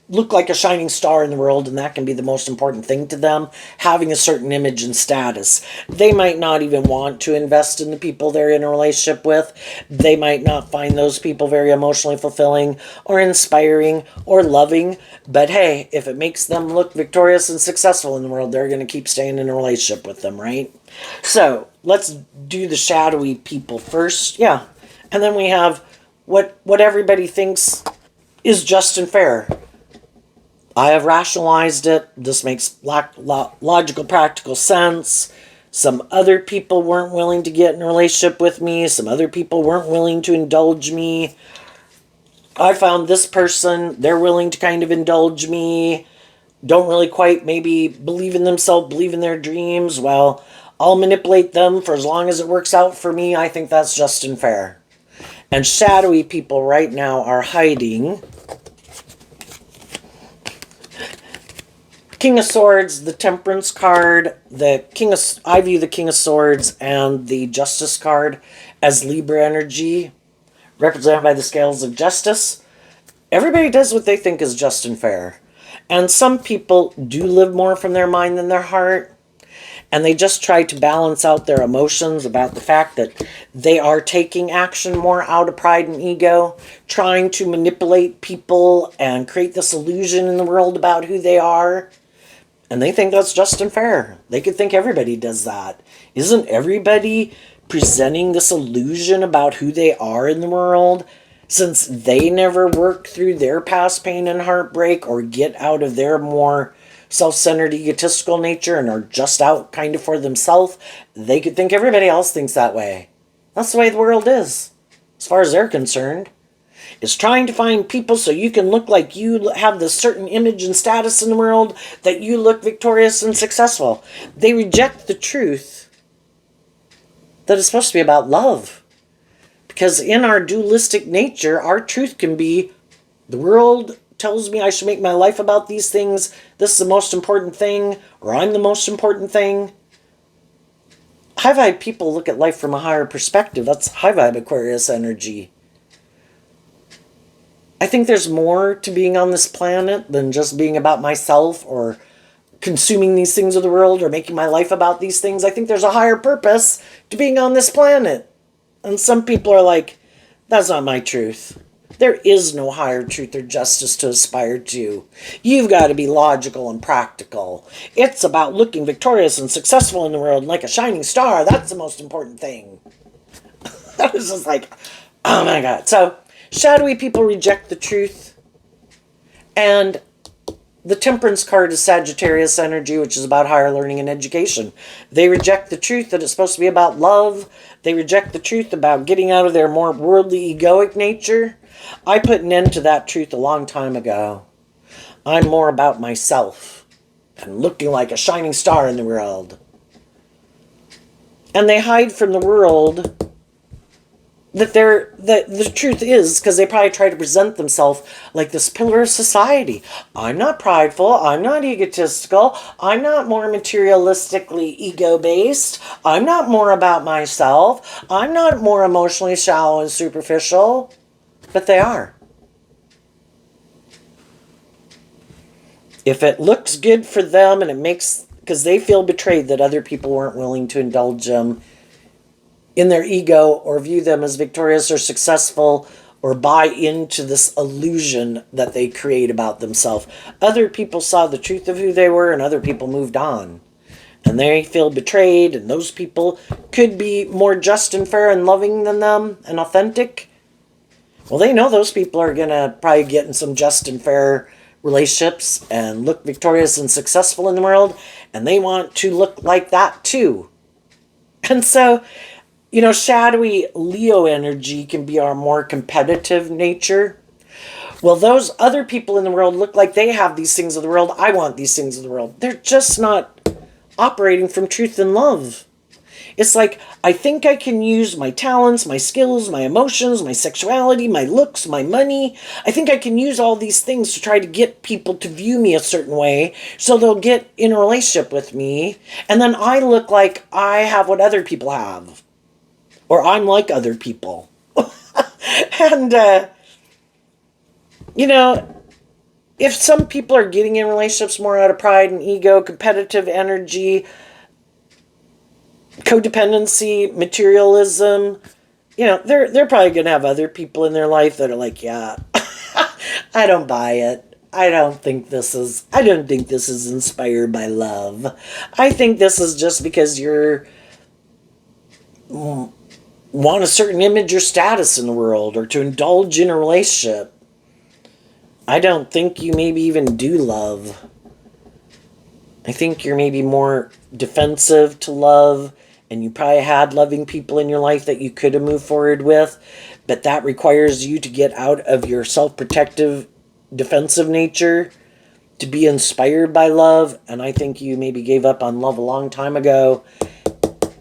look like a shining star in the world, and that can be the most important thing to them, having a certain image and status. They might not even want to invest in the people they're in a relationship with. They might not find those people very emotionally fulfilling or inspiring or loving, but hey, if it makes them look victorious and successful in the world, they're going to keep staying in a relationship with them, right? So let's do the shadowy people first. Yeah. And then we have what everybody thinks is just and fair. I have rationalized it. This makes logical, practical sense. Some other people weren't willing to get in a relationship with me. Some other people weren't willing to indulge me. I found this person, they're willing to kind of indulge me. Don't really quite maybe believe in themselves, believe in their dreams. Well, I'll manipulate them for as long as it works out for me. I think that's just and fair. And shadowy people right now are hiding. King of Swords, the Temperance card, I view the King of Swords and the Justice card as Libra energy, represented by the scales of justice. Everybody does what they think is just and fair. And some people do live more from their mind than their heart. And they just try to balance out their emotions about the fact that they are taking action more out of pride and ego, trying to manipulate people and create this illusion in the world about who they are. And they think that's just and fair. They could think everybody does that. Isn't everybody presenting this illusion about who they are in the world, since they never work through their past pain and heartbreak or get out of their more self-centered egotistical nature and are just out kind of for themselves? They could think everybody else thinks that way. That's the way the world is, as far as they're concerned. It's trying to find people so you can look like you have this certain image and status in the world, that you look victorious and successful. They reject the truth that it's supposed to be about love. Because in our dualistic nature, our truth can be, the world tells me I should make my life about these things, this is the most important thing, or I'm the most important thing. High vibe people look at life from a higher perspective. That's high vibe Aquarius energy. I think there's more to being on this planet than just being about myself or consuming these things of the world or making my life about these things. I think there's a higher purpose to being on this planet. And some people are like, that's not my truth. There is no higher truth or justice to aspire to. You've got to be logical and practical. It's about looking victorious and successful in the world like a shining star. That's the most important thing. That was just like, oh my God. So, shadowy people reject the truth. And the Temperance card is Sagittarius energy, which is about higher learning and education. They reject the truth that it's supposed to be about love. They reject the truth about getting out of their more worldly, egoic nature. I put an end to that truth a long time ago. I'm more about myself and looking like a shining star in the world. And they hide from the world that the truth is, because they probably try to present themselves like this pillar of society. I'm not prideful. I'm not egotistical. I'm not more materialistically ego-based. I'm not more about myself. I'm not more emotionally shallow and superficial. But they are. If it looks good for them and it makes, because they feel betrayed that other people weren't willing to indulge them in their ego or view them as victorious or successful or buy into this illusion that they create about themselves. Other people saw the truth of who they were and other people moved on. And they feel betrayed, and those people could be more just and fair and loving than them and authentic. Well, they know those people are going to probably get in some just and fair relationships and look victorious and successful in the world, and they want to look like that too. And so, you know, shadowy Leo energy can be our more competitive nature. Well, those other people in the world look like they have these things of the world. I want these things of the world. They're just not operating from truth and love. It's like, I think I can use my talents, my skills, my emotions, my sexuality, my looks, my money. I think I can use all these things to try to get people to view me a certain way so they'll get in a relationship with me. And then I look like I have what other people have. Or I'm like other people. And, you know, if some people are getting in relationships more out of pride and ego, competitive energy, codependency, materialism, you know, they're probably going to have other people in their life that are like, yeah, I don't buy it. I don't think this is inspired by love. I think this is just because you're want a certain image or status in the world or to indulge in a relationship. I don't think you maybe even do love. I think you're maybe more defensive to love, and you probably had loving people in your life that you could have moved forward with, but that requires you to get out of your self-protective, defensive nature to be inspired by love, and I think you maybe gave up on love a long time ago.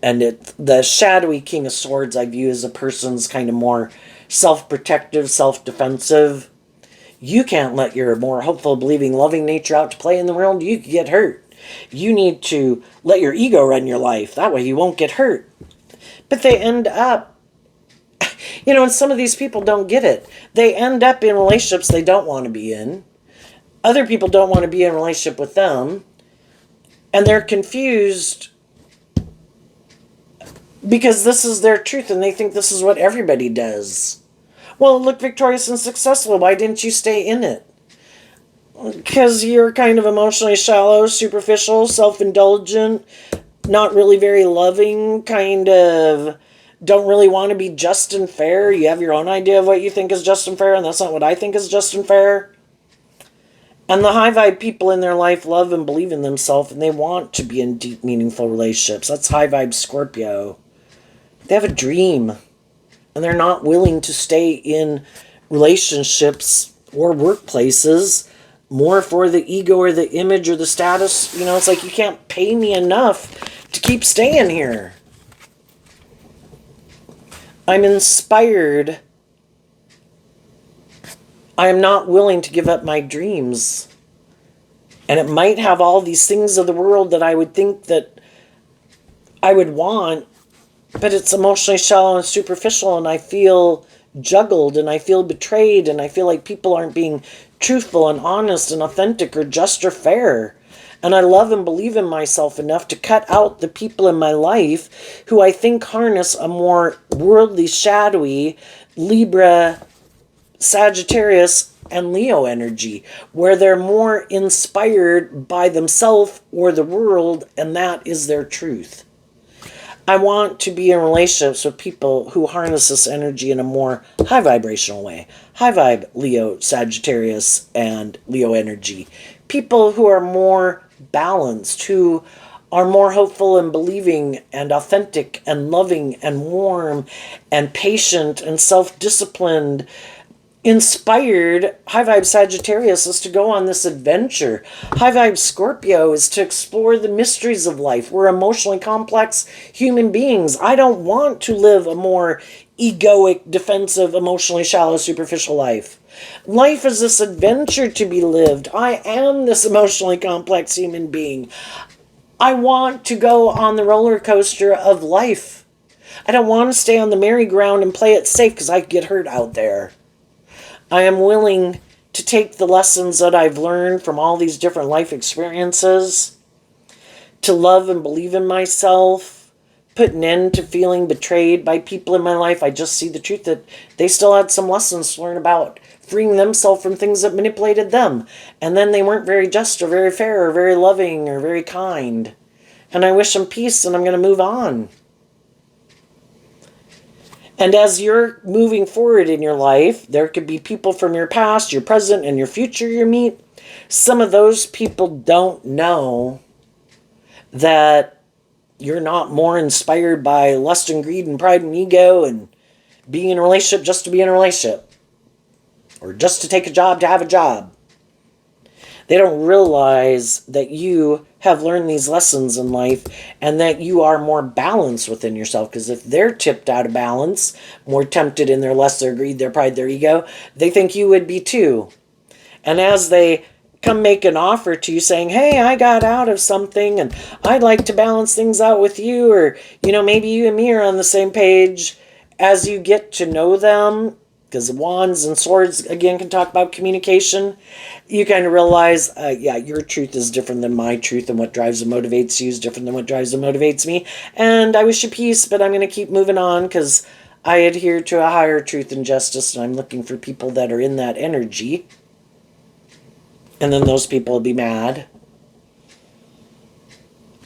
And the shadowy King of Swords I view as a person's kind of more self-protective, self-defensive. You can't let your more hopeful, believing, loving nature out to play in the world. You could get hurt. You need to let your ego run your life. That way you won't get hurt. But they end up, you know, and some of these people don't get it. They end up in relationships they don't want to be in. Other people don't want to be in a relationship with them. And they're confused because this is their truth and they think this is what everybody does. Well, look victorious and successful. Why didn't you stay in it? Because you're kind of emotionally shallow, superficial, self-indulgent, not really very loving, kind of don't really want to be just and fair. You have your own idea of what you think is just and fair, and that's not what I think is just and fair. And the high vibe people in their life love and believe in themselves, and they want to be in deep, meaningful relationships. That's high vibe Scorpio. They have a dream, and they're not willing to stay in relationships or workplaces more for the ego or the image or the status. You know, it's like, you can't pay me enough to keep staying here. I'm inspired. I am not willing to give up my dreams. And it might have all these things of the world that I would think that I would want, but it's emotionally shallow and superficial, and I feel juggled, and I feel betrayed, and I feel like people aren't being truthful and honest and authentic or just or fair. And I love and believe in myself enough to cut out the people in my life who I think harness a more worldly, shadowy Libra, Sagittarius, and Leo energy, where they're more inspired by themselves or the world, and that is their truth. I want to be in relationships with people who harness this energy in a more high vibrational way. High vibe Leo, Sagittarius, and Leo energy. People who are more balanced, who are more hopeful and believing and authentic and loving and warm and patient and self-disciplined. Inspired high vibe Sagittarius is to go on this adventure. High vibe Scorpio is to explore the mysteries of life. We're emotionally complex human beings. I don't want to live a more egoic, defensive, emotionally shallow, superficial life. Life is this adventure to be lived. I am this emotionally complex human being. I want to go on the roller coaster of life. I don't want to stay on the merry-go-round and play it safe because I get hurt out there. I am willing to take the lessons that I've learned from all these different life experiences, to love and believe in myself, put an end to feeling betrayed by people in my life. I just see the truth that they still had some lessons to learn about freeing themselves from things that manipulated them. And then they weren't very just or very fair or very loving or very kind. And I wish them peace, and I'm going to move on. And as you're moving forward in your life, there could be people from your past, your present, and your future you meet. Some of those people don't know that you're not more inspired by lust and greed and pride and ego and being in a relationship just to be in a relationship, or just to take a job to have a job. They don't realize that you have learned these lessons in life and that you are more balanced within yourself. Because if they're tipped out of balance, more tempted in their lust, their greed, their pride, their ego, they think you would be too. And as they come make an offer to you saying, hey, I got out of something and I'd like to balance things out with you, or, you know, maybe you and me are on the same page, as you get to know them, because wands and swords, again, can talk about communication, you kind of realize, yeah, your truth is different than my truth, and what drives and motivates you is different than what drives and motivates me. And I wish you peace, but I'm going to keep moving on because I adhere to a higher truth and justice, and I'm looking for people that are in that energy. And then those people will be mad.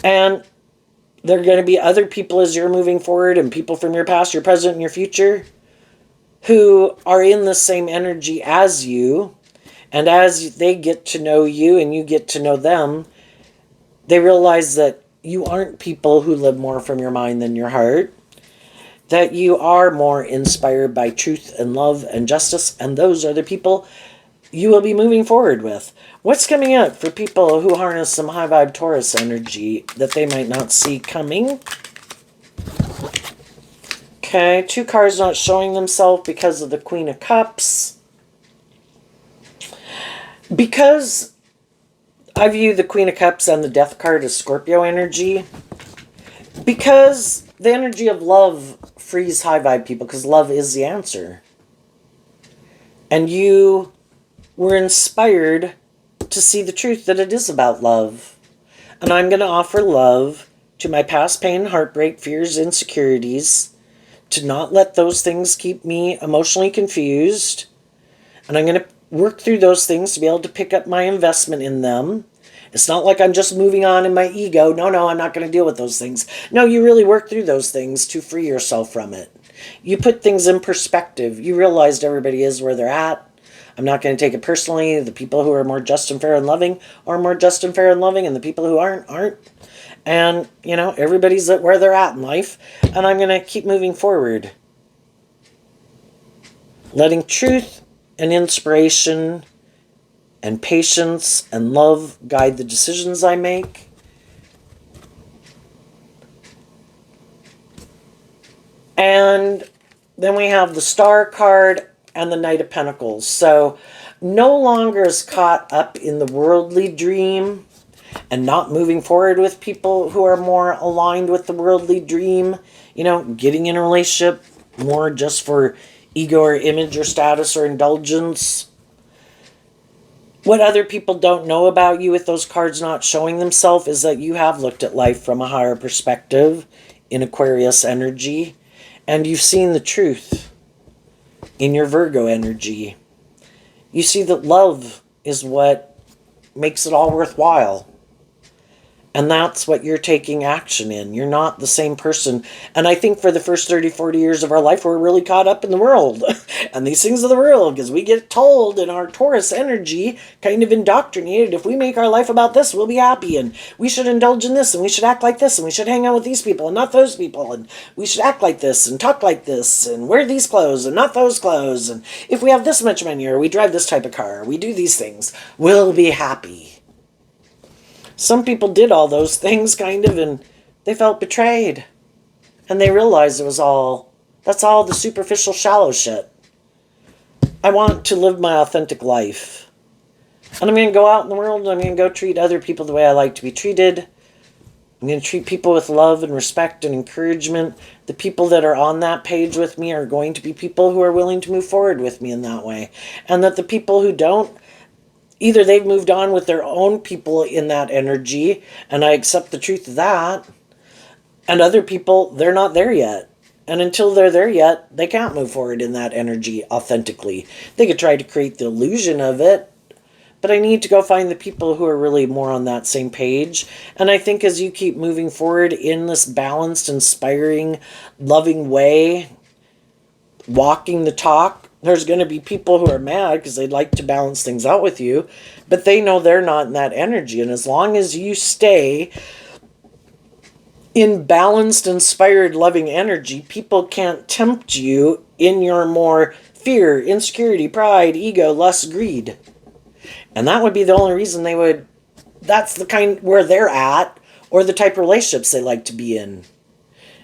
And there are going to be other people as you're moving forward, and people from your past, your present, and your future, who are in the same energy as you. And as they get to know you and you get to know them, they realize that you aren't people who live more from your mind than your heart, that you are more inspired by truth and love and justice, and those are the people you will be moving forward with. What's coming up for people who harness some high vibe Taurus energy that they might not see coming? Okay, 2 cards not showing themselves because of the Queen of Cups. Because I view the Queen of Cups and the Death card as Scorpio energy, because the energy of love frees high vibe people, because love is the answer. And you were inspired to see the truth that it is about love. And I'm going to offer love to my past pain, heartbreak, fears, insecurities, to not let those things keep me emotionally confused. And I'm going to work through those things to be able to pick up my investment in them. It's not like I'm just moving on in my ego. No, I'm not going to deal with those things. No, you really work through those things to free yourself from it. You put things in perspective. You realized everybody is where they're at. I'm not going to take it personally. The people who are more just and fair and loving are more just and fair and loving, and the people who aren't. And, everybody's at where they're at in life, and I'm going to keep moving forward. Letting truth and inspiration and patience and love guide the decisions I make. And then we have the Star card and the Knight of Pentacles. So no longer is caught up in the worldly dream and not moving forward with people who are more aligned with the worldly dream. Getting in a relationship more just for ego or image or status or indulgence. What other people don't know about you with those cards not showing themselves is that you have looked at life from a higher perspective in Aquarius energy, and you've seen the truth in your Virgo energy. You see that love is what makes it all worthwhile. And that's what you're taking action in. You're not the same person. And I think for the first 30, 40 years of our life, we're really caught up in the world. And these things of the world, because we get told in our Taurus energy, kind of indoctrinated, if we make our life about this, we'll be happy. And we should indulge in this, and we should act like this, and we should hang out with these people and not those people. And we should act like this and talk like this and wear these clothes and not those clothes. And if we have this much money or we drive this type of car, or we do these things, we'll be happy. Some people did all those things, kind of, and they felt betrayed. And they realized that's all the superficial, shallow shit. I want to live my authentic life. And I'm going to go out in the world, and I'm going to go treat other people the way I like to be treated. I'm going to treat people with love and respect and encouragement. The people that are on that page with me are going to be people who are willing to move forward with me in that way. And that the people who don't, either they've moved on with their own people in that energy, and I accept the truth of that, and other people, they're not there yet. And until they're there yet, they can't move forward in that energy authentically. They could try to create the illusion of it, but I need to go find the people who are really more on that same page. And I think as you keep moving forward in this balanced, inspiring, loving way, walking the talk, there's going to be people who are mad because they'd like to balance things out with you, but they know they're not in that energy. And as long as you stay in balanced, inspired, loving energy, people can't tempt you in your more fear, insecurity, pride, ego, lust, greed. And that would be the only reason they would, that's the kind where they're at, or the type of relationships they like to be in.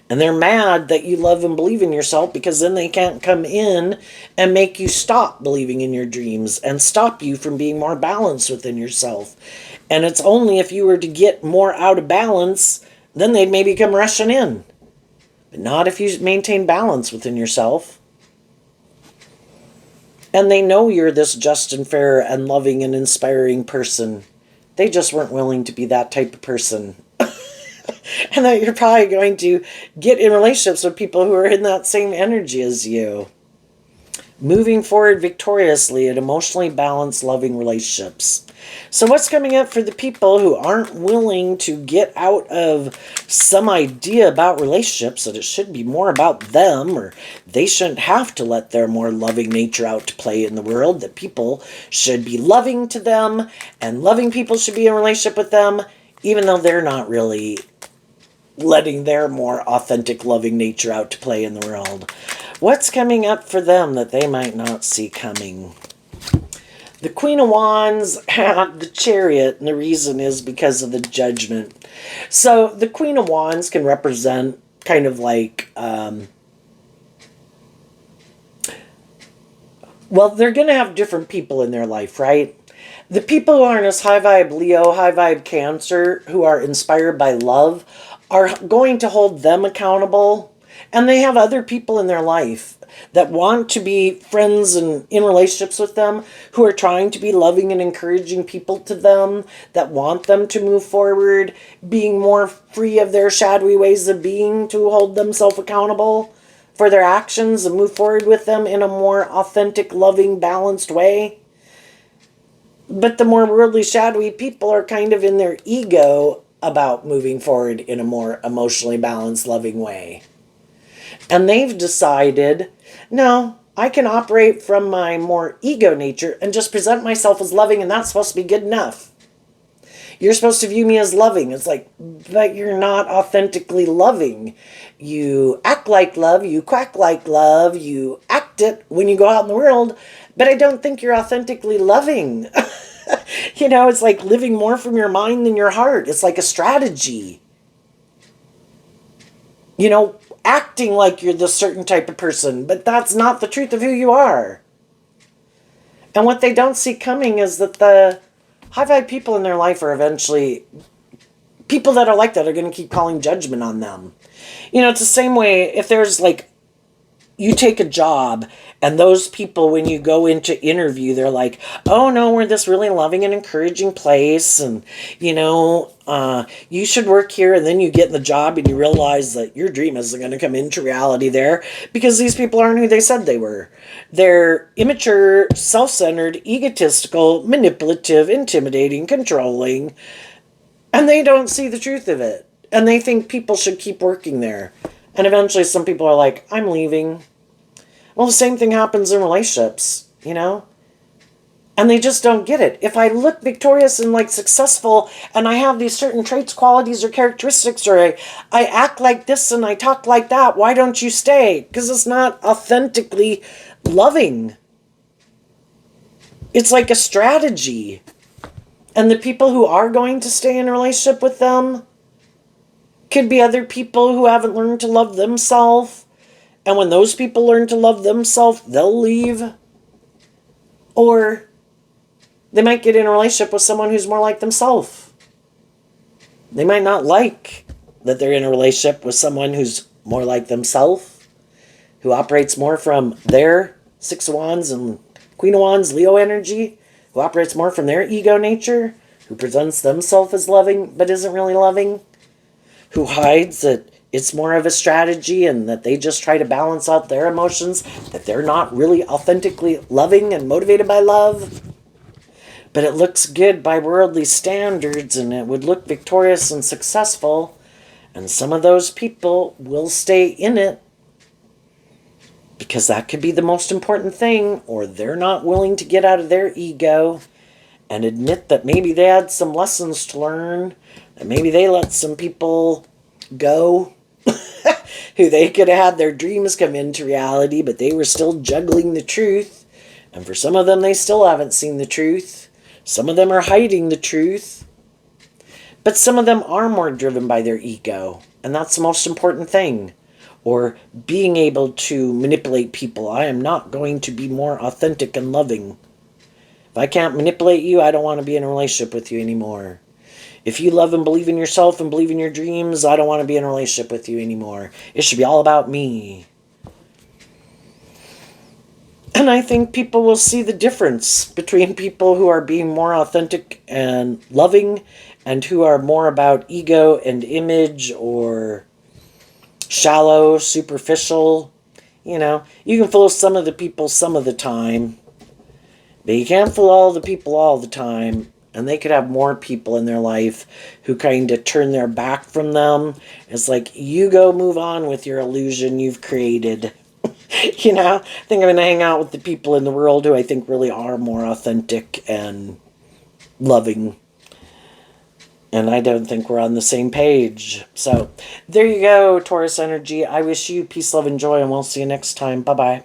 And they're mad that you love and believe in yourself, because then they can't come in and make you stop believing in your dreams and stop you from being more balanced within yourself. And it's only if you were to get more out of balance, then they'd maybe come rushing in. But not if you maintain balance within yourself. And they know you're this just and fair and loving and inspiring person. They just weren't willing to be that type of person. And that you're probably going to get in relationships with people who are in that same energy as you. Moving forward victoriously in emotionally balanced, loving relationships. So what's coming up for the people who aren't willing to get out of some idea about relationships, that it should be more about them, or they shouldn't have to let their more loving nature out to play in the world, that people should be loving to them, and loving people should be in a relationship with them, even though they're not really letting their more authentic, loving nature out to play in the world. What's coming up for them that they might not see coming? The Queen of Wands and the Chariot, and the reason is because of the Judgment. So the Queen of Wands can represent kind of like, well, they're going to have different people in their life, right? The people who are in this high vibe Leo, high vibe Cancer, who are inspired by love, are going to hold them accountable. And they have other people in their life that want to be friends and in relationships with them, who are trying to be loving and encouraging people to them, that want them to move forward, being more free of their shadowy ways of being, to hold themselves accountable for their actions and move forward with them in a more authentic, loving, balanced way. But the more worldly, shadowy people are kind of in their ego about moving forward in a more emotionally balanced, loving way. And they've decided, no, I can operate from my more ego nature and just present myself as loving, and that's supposed to be good enough. You're supposed to view me as loving. It's like, but you're not authentically loving. You act like love, you quack like love, you act it when you go out in the world, but I don't think you're authentically loving. It's like living more from your mind than your heart. It's like a strategy. Acting like you're this certain type of person, but that's not the truth of who you are. And what they don't see coming is that the high vibe people in their life are eventually people that are like that are going to keep calling judgment on them. It's the same way if there's like you take a job and those people, when you go into interview, they're like, oh no, we're this really loving and encouraging place, and you should work here. And then you get in the job and you realize that your dream isn't going to come into reality there because these people aren't who they said they were. They're immature, self-centered, egotistical, manipulative, intimidating, controlling, and they don't see the truth of it. And they think people should keep working there. And eventually some people are like, I'm leaving. Well, the same thing happens in relationships, And they just don't get it. If I look victorious and like successful and I have these certain traits, qualities, or characteristics, or I act like this and I talk like that, why don't you stay? Because it's not authentically loving. It's like a strategy. And the people who are going to stay in a relationship with them could be other people who haven't learned to love themselves. And when those people learn to love themselves, they'll leave. Or they might get in a relationship with someone who's more like themselves. They might not like that they're in a relationship with someone who's more like themselves, who operates more from their Six of Wands and Queen of Wands, Leo energy, who operates more from their ego nature, who presents themselves as loving but isn't really loving, who hides that it's more of a strategy and that they just try to balance out their emotions, that they're not really authentically loving and motivated by love. But it looks good by worldly standards and it would look victorious and successful. And some of those people will stay in it because that could be the most important thing, or they're not willing to get out of their ego and admit that maybe they had some lessons to learn, that maybe they let some people go who they could have had their dreams come into reality, but they were still juggling the truth. And for some of them, they still haven't seen the truth. Some of them are hiding the truth. But some of them are more driven by their ego. And that's the most important thing. Or being able to manipulate people. I am not going to be more authentic and loving. If I can't manipulate you, I don't want to be in a relationship with you anymore. If you love and believe in yourself and believe in your dreams, I don't want to be in a relationship with you anymore. It should be all about me. And I think people will see the difference between people who are being more authentic and loving and who are more about ego and image or shallow, superficial. You can fool some of the people some of the time, but you can't fool all the people all the time. And they could have more people in their life who kind of turn their back from them. It's like, you go move on with your illusion you've created. I think I'm going to hang out with the people in the world who I think really are more authentic and loving. And I don't think we're on the same page. So there you go, Taurus energy. I wish you peace, love, and joy, and we'll see you next time. Bye-bye.